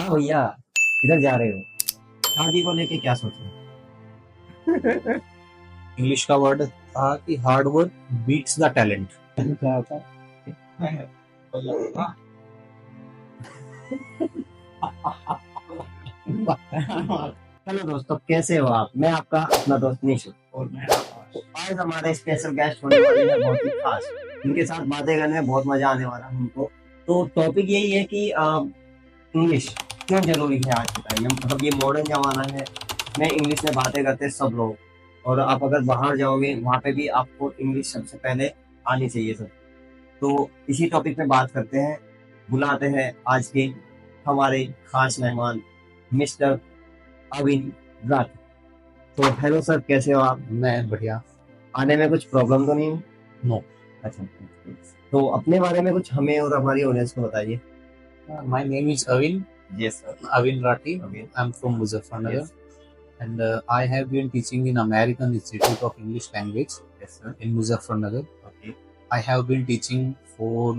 हाँ भैया, इधर जा रहे हो? शादी को लेके क्या सोचे? इंग्लिश का वर्ड था कि hard work beats the talent. क्या होता है? हेलो दोस्तों, कैसे हो आप? मैं आपका अपना दोस्त निशु और मैं तो आज हमारे स्पेशल गेस्ट होने वाले हैं बहुत ही खास। उनके साथ बातें करने में बहुत मजा आने वाला है हमको। तो टॉपिक यही है कि इंग्लिश क्यों जरूरी है आज के टाइम में। मतलब ये मॉडर्न जमाना है में इंग्लिश में बातें करते हैं सब लोग। और आप अगर बाहर जाओगे वहां पे भी आपको इंग्लिश सबसे पहले आनी चाहिए सर। तो इसी टॉपिक में बात करते हैं। बुलाते हैं आज के हमारे खास मेहमान मिस्टर अविन राठ। तो हेलो सर, कैसे हो आप? मैं बढ़िया। आने में कुछ प्रॉब्लम तो नहीं है? नो। अच्छा, तो अपने बारे में कुछ हमें और हमारी ऑडियंस को बताइए। My name is Avin yes sir. Avin Rathi. Okay. I am from Muzaffarnagar Yes. and I have been teaching in American Institute of English Language Yes sir. in Muzaffarnagar. Okay. I have been teaching for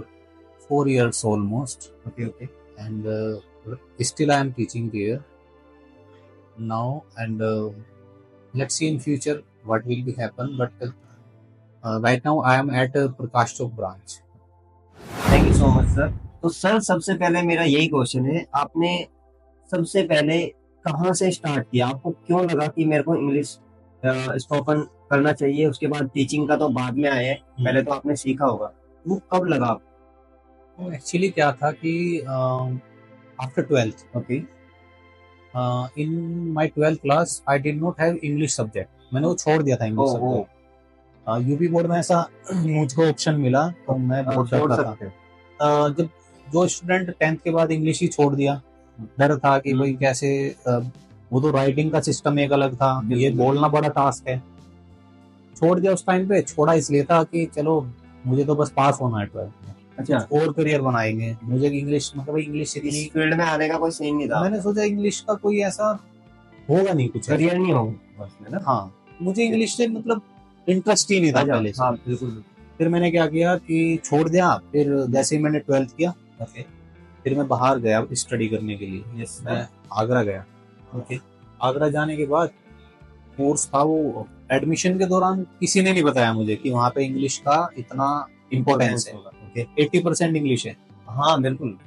4 years almost, Okay. Okay. and still I am teaching there now. And let's see in future what will be happen. But right now I am at Prakash Chowk branch. Thank you so much sir. तो sir, सबसे पहले मेरा यही question है, आपने सबसे पहले कहाँ से स्टार्ट किया? आपको क्यों लगा कि मेरे को इंग्लिश स्पोकन करना चाहिए? उसके बाद टीचिंग का तो बाद में आया है, पहले तो आपने सीखा होगा। वो कब लगा आपको? एक्चुअली क्या था कि after 12th, okay. in my 12th class I did not have English subject. मैंने वो छोड़ दिया था इंग्लिश ओहो। सब्जेक्ट। यूपी बोर्ड में ऐसा मुझको ऑप्शन मिला तो मैं बहुत छोड़ डरता था। सकते हो। जब जो स्टूडेंट 10th के बाद इंग्लिश ही छोड़ दिया, डर था कि भाई कैसे, वो तो राइटिंग का सिस्टम एक अलग था, ये बोलना बड़ा टास्क है। छोड़ दिया उस टाइम पे। छोड़ा इसलिए था कि चलो मुझे तो बस पास होना है 12th में, अच्छा, और करियर बनाएंगे। मुझे इंग्लिश मतलब इंग्लिश इस फील्ड में आने का कोई सीन नहीं था। मैंने सोचा इंग्लिश का कोई ऐसा होगा नहीं, कुछ करियर नहीं होगा बस में ना। हाँ, मुझे इंग्लिश से मतलब इंटरेस्ट ही नहीं था पहले से। हाँ बिल्कुल। फिर मैंने क्या किया कि छोड़ दिया। फिर जैसे ही मैंने 12th किया, फिर मैं बाहर गया स्टडी करने के लिए। यस मैं आगरा गया। ओके। आगरा जाने के बाद कोर्स था, वो एडमिशन के दौरान किसी ने नहीं बताया मुझे कि वहाँ पे इंग्लिश का इतना इम्पोर्टेंस है। ओके, 80% इंग्लिश है। हाँ बिल्कुल।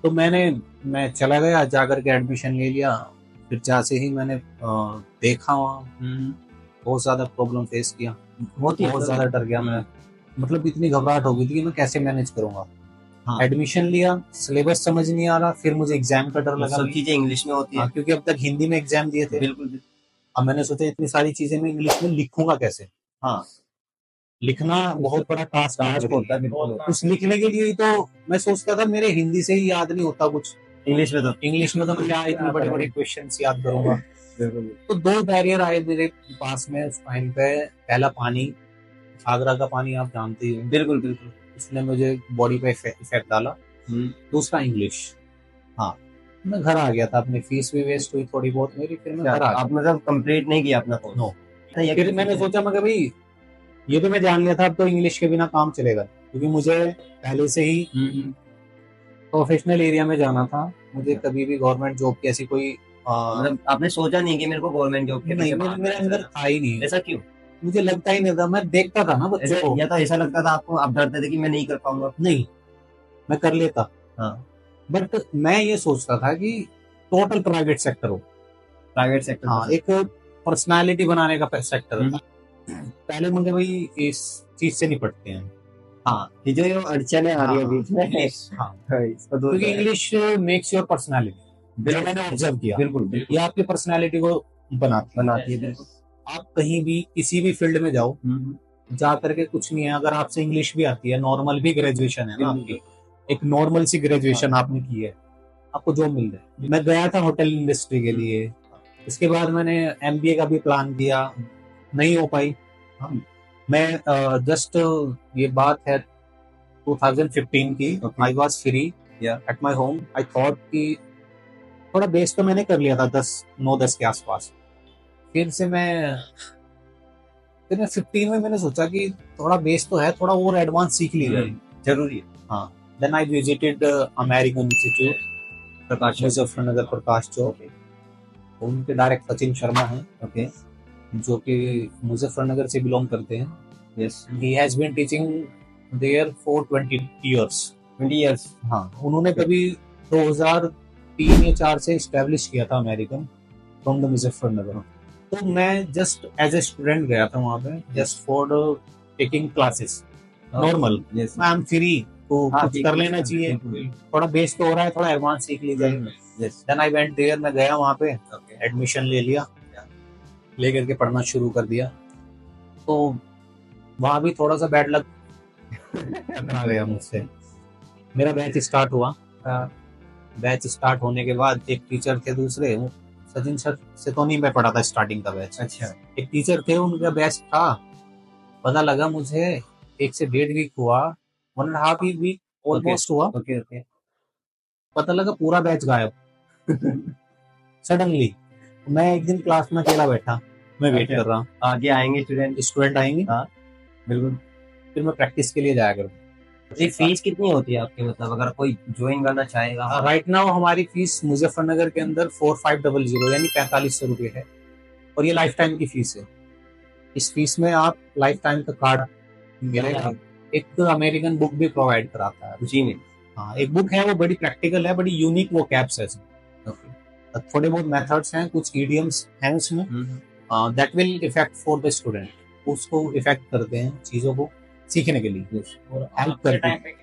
तो मैं चला गया, जाकर के एडमिशन ले लिया। फिर जैसे ही मैंने देखा वहाँ बहुत ज्यादा प्रॉब्लम फेस किया, बहुत ज्यादा डर गया मैं। मतलब इतनी घबराहट हो गई थी कि मैं कैसे मैनेज करूंगा। हाँ। एडमिशन लिया, सिलेबस समझ नहीं आ रहा, फिर मुझे एग्जाम का डर लगा। सब चीजें इंग्लिश में होती है। क्योंकि अब तक हिंदी में एग्जाम दिए थे। बिल्कुल। अब मैंने सोचा इतनी सारी चीजें मैं इंग्लिश में लिखूंगा कैसे। हाँ, लिखना बहुत बड़ा टास्क होता है बिल्कुल। उस लिखने के लिए तो मैं सोचता था मेरे हिंदी से ही याद नहीं होता कुछ, इंग्लिश में तो मैं क्या इतने बड़े बड़े क्वेश्चंस याद करूंगा। तो दो बैरियर आए मेरे पास में उस टाइम पे। पहला पानी, आगरा का पानी आप जानते ही हो। बिल्कुल बिल्कुल। इसने मुझे बॉडी पे इफेक्ट डाला। दूसरा इंग्लिश। हाँ, मैं घर आ गया था, अपनी फीस भी वेस्ट हुई थोड़ी बहुत मेरी। फिर मैं घर आ गया। आप मतलब कंप्लीट नहीं किया अपना कोर्स? नो। फिर मैंने सोचा मैं भाई ये तो मैं जान लिया था, अब तो इंग्लिश के बिना काम चलेगा, क्योंकि मुझे पहले से ही प्रोफेशनल एरिया में जाना था। मुझे कभी भी गवर्नमेंट जॉब की ऐसी कोई मतलब आपने सोचा नहीं कि मेरे को गवर्नमेंट जॉब के नहीं, मेरे अंदर था ही नहीं। ऐसा क्यों? मुझे लगता ही नहीं था। मैं देखता था ना बच्चों को, या तो ऐसा लगता था आपको, आप डरते थे कि मैं नहीं कर पाऊंगा? नहीं, मैं कर लेता। हाँ, बट मैं ये सोचता था कि टोटल प्राइवेट सेक्टर हो। प्राइवेट सेक्टर, हाँ, एक पर्सनालिटी बनाने का सेक्टर था। पहले मुझे भाई इस चीज से निपटते हैं। हाँ, कि जो ये अड़चने आ रही है बीच में। हाँ, क्योंकि इंग्लिश मेक्स योर पर्सनालिटी। जो मैंने ऑब्जर्व किया, बिल्कुल ये आपकी पर्सनालिटी को बनाती है। बिल्कुल। आप कहीं भी किसी भी फील्ड में जाओ, जा करके कुछ नहीं है अगर आपसे इंग्लिश भी आती है, नॉर्मल भी ग्रेजुएशन है ना आपकी, एक नॉर्मल सी ग्रेजुएशन आपने की है, आपको जॉब मिल रही है। मैं गया था होटल इंडस्ट्री के लिए। इसके बाद मैंने एमबीए का भी प्लान किया, नहीं हो पाई। मैं जस्ट ये बात है 2015 की। I was free at my home. I thought कि थोड़ा बेस तो मैंने कर लिया था 9-10 के आसपास। फिर मैं 15 में मैंने सोचा कि थोड़ा बेस तो है, थोड़ा और एडवांस सीख ली जाए, जरूरी है। हाँ। Then I visited American Institute Prakash Muzaffarnagar Prakash Chowk. Okay उनके डायरेक्ट सचिन शर्मा हैं, ओके जो कि मुजफ्फरनगर से बिलोंग करते हैं। Yes he has been teaching there for 20 years. 20 years हाँ, उन्होंने कभी 2003 या 4 से स्टैब्लिश किया था अमेरिकन फ्रॉम द मुजफ्फरनगर। तो मैं जस्ट एज ए स्टूडेंट गया था वहाँ पे, just for taking classes normal. Yes I am free, तो हाँ, कुछ कर लेना चाहिए, थोड़ा बेस तो हो रहा है, थोड़ा एडवांस सीख ली जाए। Yes then I went there, मैं गया वहाँ पे, ओके एडमिशन ले लिया, लेकर के पढ़ना शुरू कर दिया। तो वहाँ भी थोड़ा सा बैड लक टकरा गया मुझसे। मेरा बैच स्टार्ट हुआ, बैच स्टार्ट होने के बाद एक टीचर थे दूसरे, सचिन सर से तो नहीं मैं पढ़ा था स्टार्टिंग का बैच। अच्छा एक टीचर थे, उनका बैच था। पता लगा मुझे 1 से 1.5 वीक हुआ, 1.5 वीक ऑलमोस्ट हुआ, ओके ओके पता लगा पूरा बैच गायब सडनली। मैं एक दिन क्लास में अकेला बैठा, मैं वेट अच्छा। कर रहा हूँ आगे आएंगे स्टूडेंट आएंगे, हाँ बिल्कुल। फिर मैं प्रैक्टिस के लिए जाया करूँ। ये फीस कितनी होती है आपकी, मतलब अगर कोई ज्वाइन करना चाहेगा? राइट नाउ हमारी फीस मुजफ्फरनगर के अंदर 4500 यानी 4500 रुपये है, और ये लाइफ टाइम की फीस है। इस फीस में आप लाइफ टाइम का कार्ड मिलेगा, एक अमेरिकन बुक भी प्रोवाइड कराता है। जी में हाँ, एक बुक है, वो बड़ी प्रैक्टिकल है, बड़ी यूनिक वो कैप्स है इसमें। थोड़े बहुत मेथड्स हैं, कुछ इडियम्स हैं उसमें, that will effect for the student, उसको इफेक्ट करते हैं चीजों को सीखने के लिए और हेल्प करते हैं।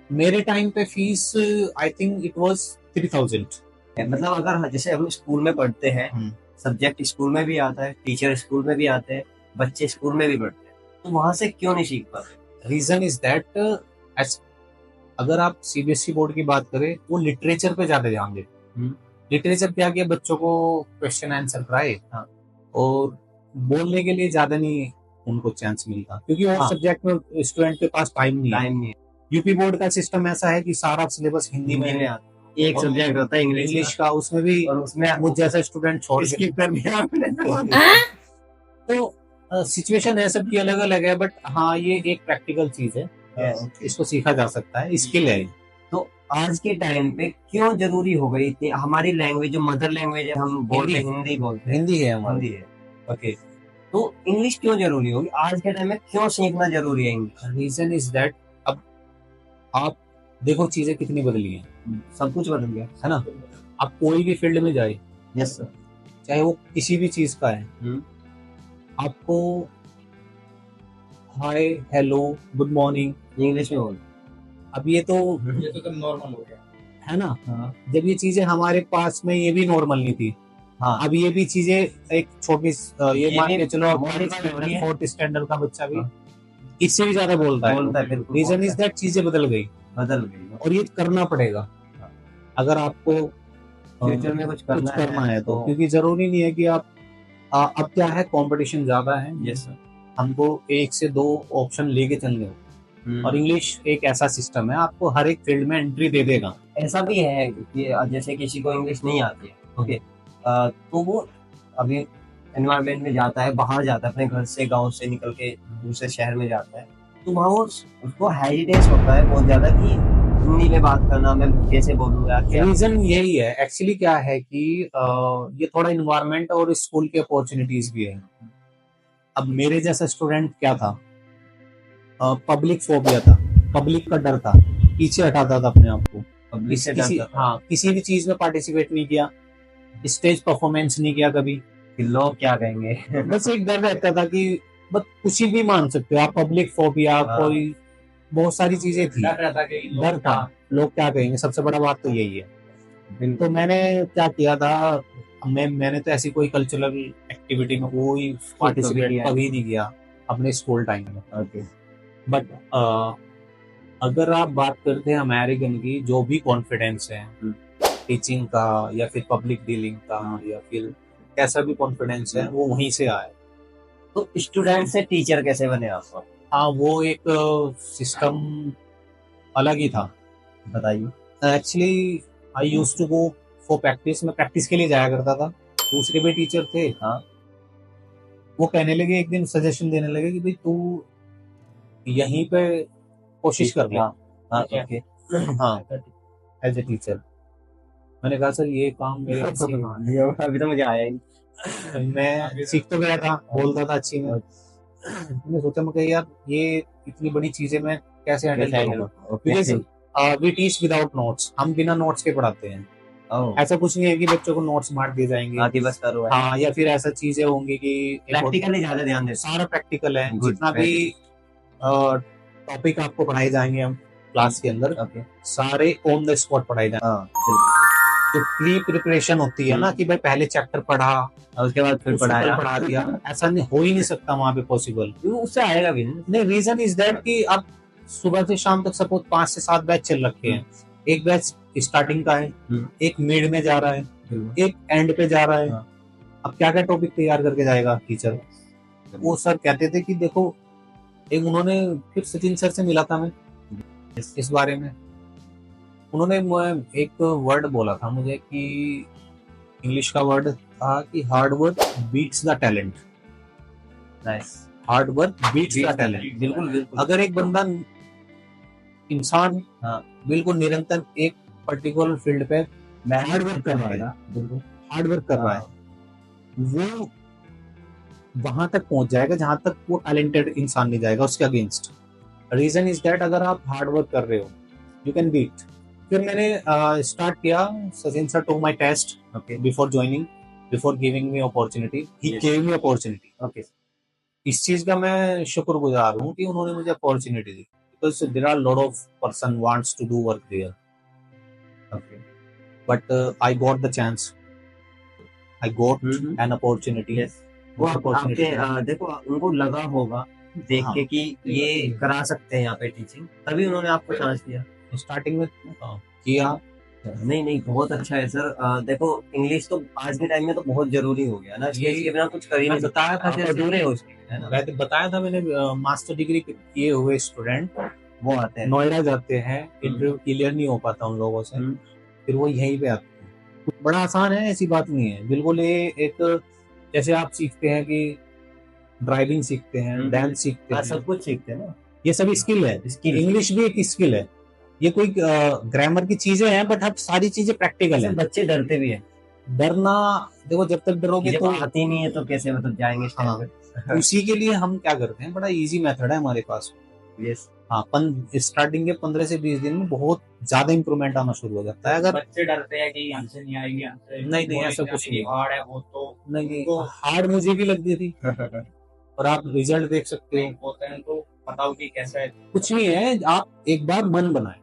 मेरे टाइम पे fees I think it was 3000। मतलब अगर जैसे हम स्कूल में पढ़ते हैं, सब्जेक्ट स्कूल में भी आता है, टीचर स्कूल में भी आते हैं, बच्चे स्कूल में भी पढ़ते हैं, तो वहां से क्यों नहीं सीख पाते? रीजन इज दैट, अगर आप सीबीएसई बोर्ड की बात करें, वो लिटरेचर पे ज्यादा ध्यान देते। लिटरेचर क्या किया, बच्चों को क्वेश्चन आंसर कराए, हाँ। और बोलने के लिए ज्यादा नहीं उनको चांस मिलता, क्योंकि और हाँ। सब्जेक्ट में स्टूडेंट के पास टाइम नहीं है। यूपी बोर्ड का सिस्टम ऐसा है कि सारा सिलेबस हिंदी में है, एक सब्जेक्ट होता है इंग्लिश का, उसमें भी और उसमें मुझ जैसा स्टूडेंट छोड़ के स्किप कर दिया आपने। तो सिचुएशन है, सबकी अलग अलग है, बट हाँ ये एक प्रैक्टिकल चीज है, इसको सीखा जा सकता है, स्किल है। तो आज के टाइम पे क्यों जरूरी हो गई इतनी, हमारी लैंग्वेज जो मदर लैंग्वेज है, हम बोलते हिंदी बोलते हैं, हिंदी है हमारी। हिंदी है ओके, तो इंग्लिश क्यों जरूरी होगी आज के टाइम में, क्यों सीखना जरूरी है इंग्लिश? रीजन इज दैट, अब आप देखो चीजें कितनी बदली हैं, सब कुछ बदल गया है ना। आप कोई भी फील्ड में जाए, यस सर, चाहे वो किसी भी चीज का है, आपको hi hello good morning English में बोल। अब ये तो नॉर्मल हो गया है ना। हाँ। जब ये चीजें हमारे पास में, ये भी नॉर्मल नहीं थी। हाँ। अब ये भी चीजें एक छोटी ये मान के चलो, है। 4th स्टैंडर्ड का बच्चा भी इससे भी ज्यादा बोलता है। रीजन इज दैट चीजें बदल गई, और ये करना पड़ेगा अगर आपको फ्यूचर में कुछ करना है तो, क्योंकि जरूरी नहीं है कि आप अब क्या है, कंपटीशन ज्यादा है। यस सर, हमको 1 से 2 ऑप्शन लेके चलने हो, और इंग्लिश एक ऐसा सिस्टम है, आपको हर एक फील्ड में एंट्री दे देगा। ऐसा भी है कि जैसे किसी को इंग्लिश नहीं आती है, ओके, तो वो अभी एनवायरनमेंट में जाता है, बाहर जाता है, अपने घर से गांव से निकल के दूसरे शहर में जाता है, तो वहाँ वो उसको हेजिटेंस होता है बहुत ज्यादा कि हिंदी में बात करना, मैं कैसे बोलूंगा क्या। रीजन यही है एक्चुअली, क्या है कि ये थोड़ा इन्वायरमेंट और स्कूल की अपॉर्चुनिटीज भी है। अब मेरे जैसा स्टूडेंट क्या था, पब्लिक फोबिया था, पब्लिक का डर था, पीछे हटाता था अपने आप को, किसी भी चीज में पार्टिसिपेट नहीं किया, स्टेज परफॉर्मेंस नहीं किया कभी, कि लोग क्या कहेंगे। बस एक डर रहता था कि बस कुछ भी मान सकते हो आप, पब्लिक फोबिया, कोई बहुत सारी चीजें थी, डर था लोग क्या कहेंगे, सबसे बड़ा बात तो यही है। तो मैंने क्या किया था, मैंने तो ऐसी कोई कल्चरल एक्टिविटी में कोई पार्टिसिपेट कभी नहीं किया अपने स्कूल टाइम में। बट अगर आप बात करते हैं अमेरिकन की, जो भी कॉन्फिडेंस है टीचिंग का या फिर पब्लिक डीलिंग का या फिर कैसा भी कॉन्फिडेंस है, वो वहीं से आया। तो स्टूडेंट से टीचर कैसे बने आप? हाँ, वो एक सिस्टम अलग ही था, बताइए। Actually I used to go for practice, मैं प्रैक्टिस के लिए जाया करता था। दूसरे भी टीचर थे, हाँ, वो कहने लगे, एक दिन सजेशन देने लगे कि भाई तू यहीं पे कोशिश कर ले, हाँ, ओके, हाँ, एज ए टीचर। मैंने कहा सर ये काम मेरे अभी तो मुझे आया ही नहीं। मैं सीख तो गया था, बोलता था अच्छी में। मैंने सोचा मैं कहा यार ये इतनी बड़ी चीजें मैं कैसे हैंडल करूंगा, because we teach without notes, हम बिना नोट्स के पढ़ाते हैं। ऐसा कुछ नहीं है कि बच्चों को नोट्स बांट दिए जाएंगे, बस करो। हाँ, या फिर ऐसा चीजें होंगी कि प्रैक्टिकली ज्यादा ध्यान देते सारा प्रैक्टिकल है। Good, जितना भी टॉपिक आपको पढ़ाए जाएंगे हम क्लास के अंदर, सारे ऑन द स्पॉट पढ़ाए जाएंगे। तो प्री प्रिपरेशन होती है ना कि भाई पहले चैप्टर पढ़ा और उसके बाद फिर पढ़ा दिया, ऐसा नहीं, हो ही नहीं सकता वहां पे पॉसिबल, उससे आएगा भी नहीं। रीजन इज दैट कि अब सुबह से शाम तक सपोज 5 से 7 बैच चल रखे हैं, एक बैच स्टार्टिंग का है, एक मिड में जा रहा है, एक एंड पे जा रहा है। अब क्या क्या टॉपिक तैयार करके जाएगा टीचर। वो सर कहते थे कि देखो, एक उन्होंने फिर सचिन सर से मिला था मैं इस बारे में, उन्होंने एक वर्ड बोला था मुझे कि इंग्लिश का वर्ड था कि hard work beats the talent. Hard work beats the talent. बिल्कुल। अगर एक बंदा इंसान बिल्कुल निरंतर एक पर्टिकुलर फील्ड पे हार्ड वर्क कर रहा है, हार्ड वर्क कर रहा है, वो वहां तक पहुंच जाएगा जहां तक वो टैलेंटेड इंसान नहीं जाएगा उसके अगेंस्ट। रीजन इज दैट अगर आप हार्ड वर्क कर रहे हो यू कैन बीट। फिर मैंने स्टार्ट किया, Sachin sir to my test before joining, before giving me opportunity, he gave me opportunity. इस चीज का मैं शुक्रगुजार हूँ कि उन्होंने मुझे अपॉर्चुनिटी दी, because there are lot of person wants to do work there, but I got the chance, I got an opportunity. वो आपके देखो उनको लगा होगा देख के कि ये करा सकते हैं यहाँ पे टीचिंग, तभी उन्होंने आपको चांस दिया। स्टार्टिंग में किया। नहीं बहुत अच्छा है सर। देखो इंग्लिश तो आज के टाइम में तो बहुत जरूरी हो गया ना, इसके बिना कुछ कर ही नहीं। बताया था अधूरे हो उसके, है ना? मैंने बताया था, मैंने मास्टर डिग्री किए हुए स्टूडेंट वो आते हैं नोएडा जाते हैं, इंटरव्यू क्लियर नहीं हो पाता उन लोगों से, फिर वो यहीं पे आते हैं। बड़ा आसान है, ऐसी बात नहीं है बिल्कुल। ये एक जैसे आप सीखते हैं कि ड्राइविंग सीखते हैं, डांस सीखते हैं, सब कुछ सीखते हैं ना, ये सब स्किल है। इंग्लिश भी एक स्किल है, ये कोई ग्रामर की चीजें हैं, बट अब सारी चीजें प्रैक्टिकल है। बच्चे डरते भी हैं। डरना देखो, जब तक डरोगे तो आती नहीं है तो कैसे मतलब जाएंगे। हाँ, उसी के लिए हम क्या करते हैं, बड़ा इजी मेथड है हमारे पास। यस। हाँ, स्टार्टिंग के 15 से 20 दिन में बहुत ज्यादा इंप्रूवमेंट आना शुरू हो जाता है। अगर बच्चे डरते हैं कि हमसे नहीं आएगी, नहीं ऐसा कुछ नहीं, हार्ड है वो तो नहीं, हार्ड मुझे भी लगती थी और आप रिजल्ट देख सकते हो। होते हैं तो बताओ कि कैसा है। कुछ नहीं है, आप एक बार मन बनाए,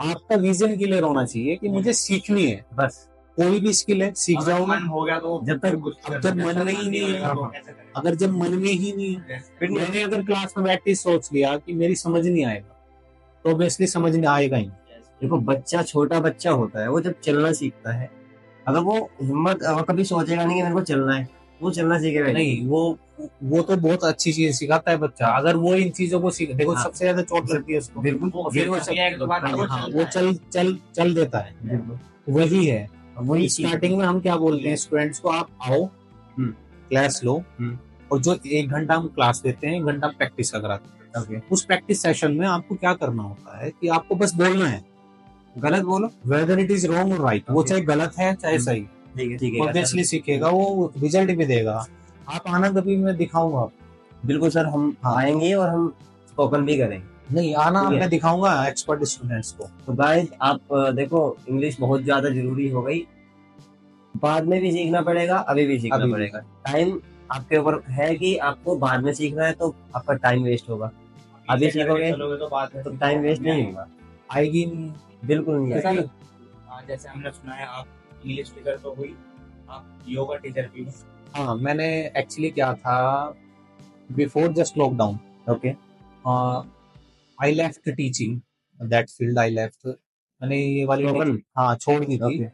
आपका विजन क्लियर होना चाहिए कि मुझे सीखनी है। बस कोई भी स्किल है सीख जाओ। मन हो गया तो जब मन में ही नहीं है, अगर जब मन में ही नहीं है, फिर मैंने अगर क्लास में बैठ के सोच लिया कि मेरी समझ नहीं आएगा, तो ऑब्वियसली समझ नहीं आएगा ही। देखो बच्चा, छोटा बच्चा होता है, वो जब चलना सीखता है, अगर वो हिम्मत कभी सोचेगा नहीं कि मेरे को चलना है, वो चलना सीखेगा नहीं। वो तो बहुत अच्छी चीज सिखाता है बच्चा, अगर वो इन चीजों को सीख, देखो सबसे ज्यादा चोट लगती है उसको, फिर वो चल देता है। वही है, वही स्टार्टिंग में हम क्या बोलते हैं स्टूडेंट्स को, आप आओ क्लास लो, और जो 1 घंटा हम क्लास देते हैं 1 घंटा प्रैक्टिस का कराते हैं। उस प्रैक्टिस सेशन में आपको क्या करना होता है कि आपको बस बोलना है, गलत बोलो, वेदर इट इज रॉन्ग और राइट, वो चाहे गलत है चाहे सही, ऑब्वियसली सीखेगा, वो रिजल्ट भी देगा। आप आना कभी, मैं दिखाऊंगा आप। बिल्कुल सर, हम आएंगे और हम स्पोकन भी करेंगे। नहीं आना, मैं दिखाऊंगा एक्सपर्ट स्टूडेंट्स को। तो गाइस आप देखो इंग्लिश बहुत ज्यादा जरूरी हो गई, बाद में भी सीखना पड़ेगा, अभी भी सीखना पड़ेगा। टाइम आपके ऊपर है कि आपको बाद में सीखना है तो आपका टाइम वेस्ट होगा, अभी सीखोगे तो टाइम वेस्ट नहीं होगा, आएगी नहीं, बिल्कुल नहीं आएगी। जैसे हमने सुना है आप इंग्लिश टीचर तो हुई, आप योगा टीचर भी। हाँ, मैंने एक्चुअली क्या था, before just lockdown, okay, I left teaching that field, I left, मैंने ये वाली हाँ छोड़ दी थी।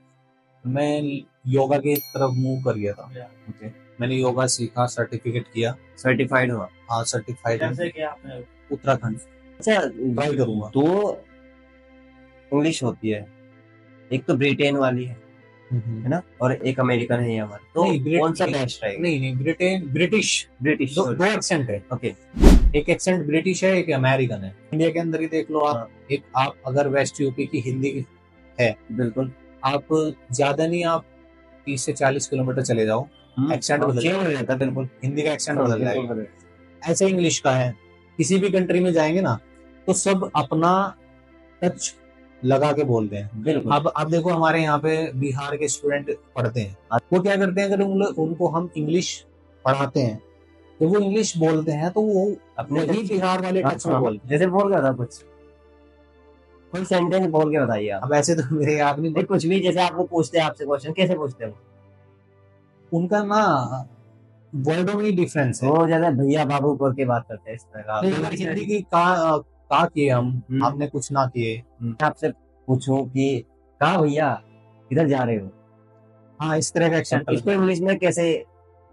मैं योगा की तरफ मूव कर गया था। ओके, मैंने योगा सीखा, सर्टिफिकेट किया, सर्टिफाइड हुआ। हाँ सर्टिफाइड है उत्तराखंड। अच्छा, ट्राई करूंगा। 2 इंग्लिश होती है, एक तो ब्रिटेन वाली है ना, और एक अमेरिकन है हमारी, तो कौन सा बेस्ट रहेगा? नहीं ब्रिटिश दो एक्सेंट है। ओके, एक एक्सेंट ब्रिटिश है, एक अमेरिकन है। इंडिया के अंदर ही देख लो आप, एक आप अगर वेस्ट यूपी की हिंदी है, बिल्कुल, आप ज्यादा नहीं, आप 30 से 40 किलोमीटर चले जाओ, एक्सेंट बदल चेंज हो जाता है बिल्कुल। हिंदी का एक्सेंट बदल जाएगा। बिल्कुल। ऐसे इंग्लिश का है, किसी भी कंट्री में जाएंगे ना तो सब अपना टच लगा के बोलते हैं। बिल्कुल। अब आप देखो, हमारे यहाँ पे बिहार के स्टूडेंट पढ़ते हैं, वो क्या करते हैं, अगर उनको हम इंग्लिश पढ़ाते हैं तो वो इंग्लिश बोलते हैं तो वो अपने वही बिहार वाले टच में बोलते जैसे बोल रहा था कुछ, कोई सेंटेंस बोल के बताइए हैं। आप। अब ऐसे तो मेरे याद नहीं, नहीं, कुछ भी, जैसे आपको पूछते हैं आपसे क्वेश्चन, कैसे पूछते हैं उनका ना वर्डों में डिफरेंस है। वो जैसे भैया बाबू बोल के बात करते हैं, इस तरह का। नहीं, अगर हिंदी की का किए हम, हमने कुछ ना किए, मैं आपसे पूछूं कि कहा भैया किधर जा रहे हो, हाँ इस तरह का एक्सेंट। इसको इंग्लिश में कैसे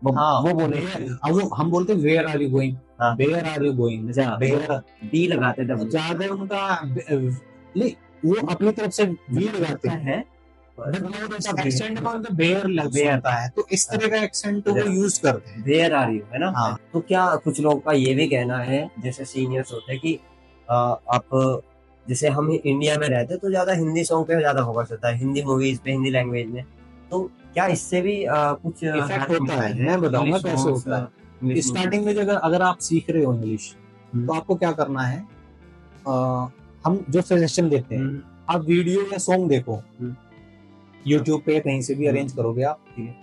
वो बोले? अब वो हम बोलते हैं वेयर आर यू गोइंग, हाँ। वेयर आर यू गोइंग, अच्छा, वेयर डी लगाते थे ज्यादा उनका नहीं, वो अपनी तरफ से वी लगाते हैं, है। एक्सेंट का उनका बेयर लगता है, तो इस तरह का एक्सेंट वो यूज करते हैं। वेयर आर यू, है ना? हाँ। तो क्या कुछ लोग का ये भी कहना है, जैसे सीनियर्स होते हैं कि आप, जैसे हम इंडिया में रहते तो ज्यादा हिंदी सॉन्ग पे ज्यादा फोकस होता है, हिंदी मूवीज पे, हिंदी लैंग्वेज में, तो क्या इससे भी कुछ इफेक्ट होता है? मैं बताऊंगा कैसे होता है। स्टार्टिंग में अगर आप सीख रहे हो इंग्लिश, तो आपको क्या करना है, हम जो सजेशन देते हैं, आप वीडियो या सॉन्ग देखो, यूट्यूब पे कहीं से भी अरेंज करोगे आप, ठीक है,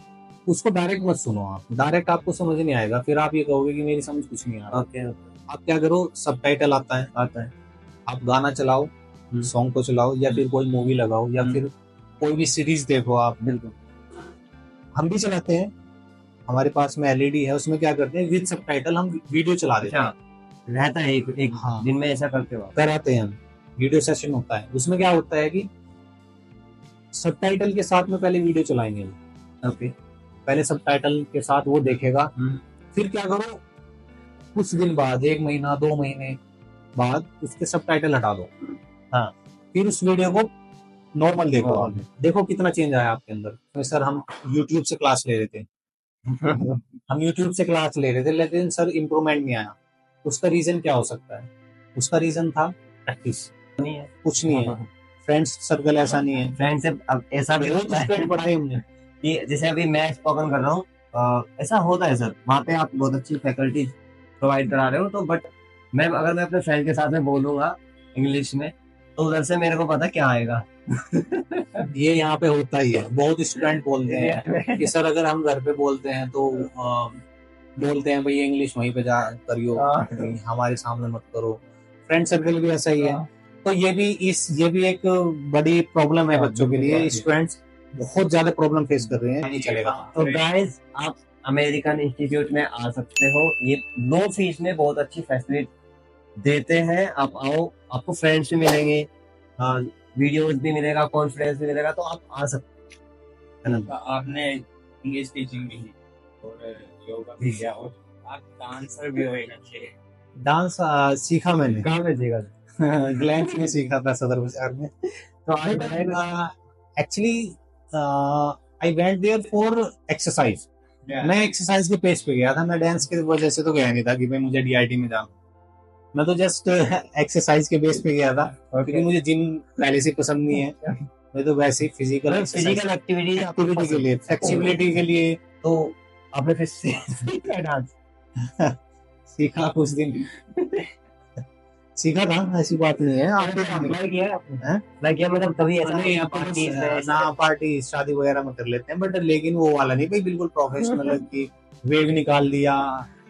उसको डायरेक्ट मत सुनो। आप डायरेक्ट आपको समझ नहीं आएगा, फिर आप ये कहोगे कि मेरी समझ कुछ नहीं आ रहा। ओके। आप क्या करो, सबटाइटल आता है, आप गाना चलाओ, सॉन्ग को चलाओ, या फिर कोई मूवी लगाओ, या फिर कोई भी सीरीज देखो आप। बिल्कुल, हम भी चलाते हैं, हमारे पास में एलईडी है, उसमें क्या करते हैं, विद सबटाइटल हम वीडियो चला देते हैं। रहता है एक हाँ, दिन में ऐसा करते हो? कराते हैं हम, वीडियो सेशन होता है, उसमें क्या होता है कि सबटाइटल के साथ में पहले वीडियो चलाएंगे। ओके। पहले सबटाइटल के साथ वो देखेगा, फिर क्या करो, कुछ दिन बाद, 1 महीना 2 महीने बाद उसके सबटाइटल हटा दो। हाँ। फिर उस वीडियो को नॉर्मल देखो आप, देखो कितना चेंज आया आपके अंदर। तो सर हम यूट्यूब से क्लास ले रहे थे हम यूट्यूब से क्लास ले रहे थे, लेकिन सर इम्प्रूवमेंट नहीं आया। उसका रीजन क्या हो सकता है? उसका रीजन था प्रैक्टिस, कुछ नहीं है। फ्रेंड्स सर्कल ऐसा नहीं है, फ्रेंड से अब ऐसा भी होता है पढ़ाई हमने कि जैसे अभी मैं स्पोकन कर रहा हूँ, ऐसा होता है सर, वहाँ पे आप बहुत अच्छी फैकल्टी प्रोवाइड करा रहे हो, तो बट अगर मैं अपने फ्रेंड के साथ में बोलूंगा इंग्लिश में, तो उधर से मेरे को पता क्या आएगा ये यहाँ पे होता ही है। बहुत स्टूडेंट बोलते हैं कि सर अगर हम घर पे बोलते हैं तो बोलते हैं भाई इंग्लिश वहीं पे जा करियो, हमारे सामने मत करो। फ्रेंड सर्कल भी ऐसा ही है। तो ये भी एक बड़ी प्रॉब्लम है बच्चों के लिए। स्टूडेंट्स बहुत ज्यादा प्रॉब्लम फेस कर रहे हैं, नहीं चलेगा। तो गाइस, आप अमेरिकन इंस्टीट्यूट में आ सकते हो, ये लो फीस में बहुत अच्छी फैसिलिटी देते हैं। आप आओ, आपको फ्रेंड्स भी मिलेंगे, वीडियोस भी मिलेगा, कॉन्फ्रेंस भी मिलेगा, तो आप आ सकते हैं। आपने इंग्लिश टीचिंग भी की और योगा भी किया और आप डांसर भी हो एक अच्छे। डांस सीखा मैंने, कहाँ पे सीखा? ग्लैंस में सीखा था, सदर बाजार में। तो actually I went there for exercise. मैं एक्सरसाइज के पेज पे गया था, मैं डांस की वजह से तो गया नहीं था कि भाई मुझे डीआईटी में जाना। मैं तो जस्ट एक्सरसाइज के बेस पे गया था, क्योंकि मुझे जिम पहले से पसंद नहीं है। मैं तो वैसे ही फिजिकल एक्टिविटी के लिए, फ्लेक्सिबिलिटी के लिए। तो आपने फिर सीखा डांस? सीखा, कुछ दिन सीखा था, ऐसी बात नहीं है। आपने किया मतलब कभी ऐसा नहीं, ना पार्टी शादी वगैरह में कर लेते हैं, बट लेकिन वो वाला नहीं भाई बिल्कुल प्रोफेशनल की वेव निकाल दिया।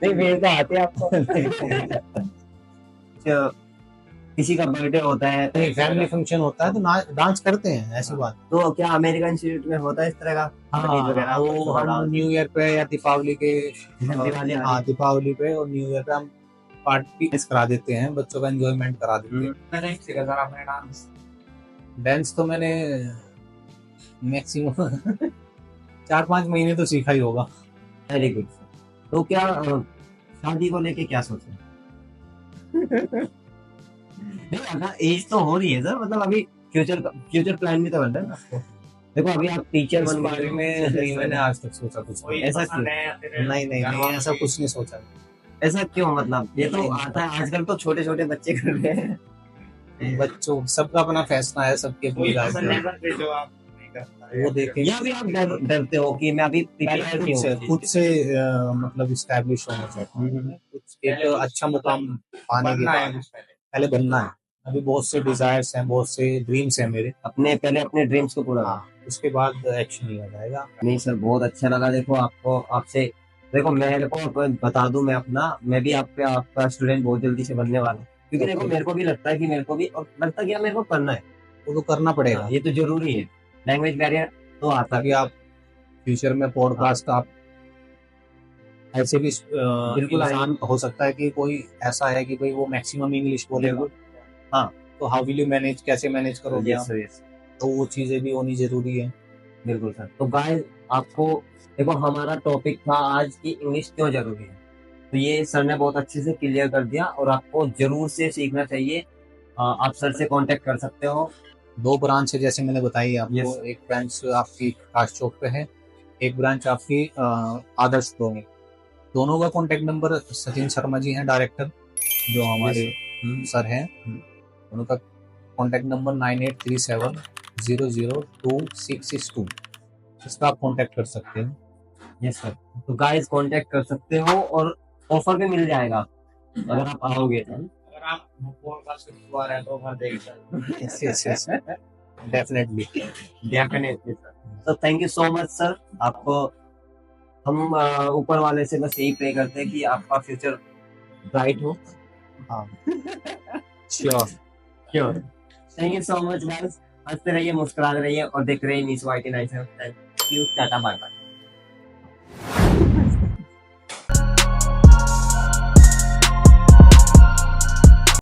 नहीं, वेव तो आते आपको किसी का बर्थडे होता है, फैमिली फंक्शन होता है तो डांस करते हैं, ऐसी बात। तो क्या अमेरिकन इंस्टीट्यूट में होता है इस तरह का? हाँ, वो हम न्यू ईयर पे या दीपावली पे और न्यू ईयर पे हम पार्टी करा देते हैं, बच्चों का एंजॉयमेंट करा देते हैं। डांस तो मैंने मैक्सिमम 4-5 महीने तो सीखा ही होगा। Very good. तो क्या शादी को लेके क्या सोचे? नहीं, अगर एज तो हो रही है सर, मतलब अभी फ्यूचर प्लान भी तो बनता है ना आपको। देखो अभी आप टीचर बन बारे में नहीं मैंने आज तक सोचा कुछ। ऐसा क्यों? नहीं ऐसा कुछ नहीं सोचा। ऐसा क्यों? मतलब ये तो आता है आजकल, तो छोटे छोटे बच्चे कर रहे हैं। बच्चों सबका अपना फैसला है, सबके अपनी राय है। जो आप नहीं करता है। वो देखें या भी आप डरते हो कि मैं अभी पहले प्रिपेयर नहीं खुद हूँ। से मतलब इस्टेब्लिश होना चाहता हूँ, कुछ एक अच्छा मुकाम पाने के बनना है बाद कुछ पहले। पहले बनना है। अभी बहुत से डिजायर्स हैं, बहुत से ड्रीम्स हैं मेरे। अपने पहले अपने ड्रीम्स को पूरा हाँ, उसके बाद एक्शन लिया जाएगा। नहीं सर, बहुत अच्छा लगा। देखो आपको, आपसे देखो मेरे को बता दूं, मैं अपना, मैं भी आपका स्टूडेंट बहुत जल्दी से बनने वाला हूँ। क्योंकि देखो मेरे को भी लगता है कि मेरे को भी, और लगता है कि यार मेरे को करना है। वो तो करना पड़ेगा, हाँ, ये तो जरूरी है। लैंग्वेज बैरियर तो आता ताकि है। आप फ्यूचर में पॉडकास्ट आप ऐसे भी बिल्कुल इंसान हो सकता है कि कोई ऐसा है कि भाई वो मैक्सिमम इंग्लिश बोलेगा, हाँ, तो हाउ विल यू मैनेज, कैसे मैनेज करोगे यस आप? सर, यस तो वो चीजें भी होनी जरूरी है। बिल्कुल सर। तो गाइस, आपको देखो हमारा टॉपिक था आज की इंग्लिश क्यों जरूरी है, तो ये सर ने बहुत अच्छे से क्लियर कर दिया, और आपको जरूर से सीखना चाहिए। आप सर से कांटेक्ट कर सकते हो। 2 ब्रांच है जैसे मैंने बताई आपको। Yes. एक ब्रांच आपकी काश चौक पे है, एक ब्रांच आपकी आदर्श प्रो में। दोनों का कॉन्टेक्ट नंबर सचिन शर्मा जी हैं, डायरेक्टर जो हमारे सर हैं। उनका कॉन्टेक्ट नंबर 9837002662, इस पर आप कॉन्टेक्ट कर सकते हैं। Yes sir. तो गाइस कांटेक्ट कर सकते हो, और ऑफर भी मिल जाएगा अगर आप आओगे तो। अगर आप पॉडकास्ट हुआ है तो घर देख सकते yes yes yes, definitely. Definitely sir. तो thank you so much sir. आपको हम ऊपर वाले से बस यही प्रे करते हैं कि आपका फ्यूचर ब्राइट हो। हाँ, sure. Sure. Thank you so much guys. हंसते रहिए, मुस्कुराते रहिए, और देख रहिए news 89। Thank you, tata, bye bye.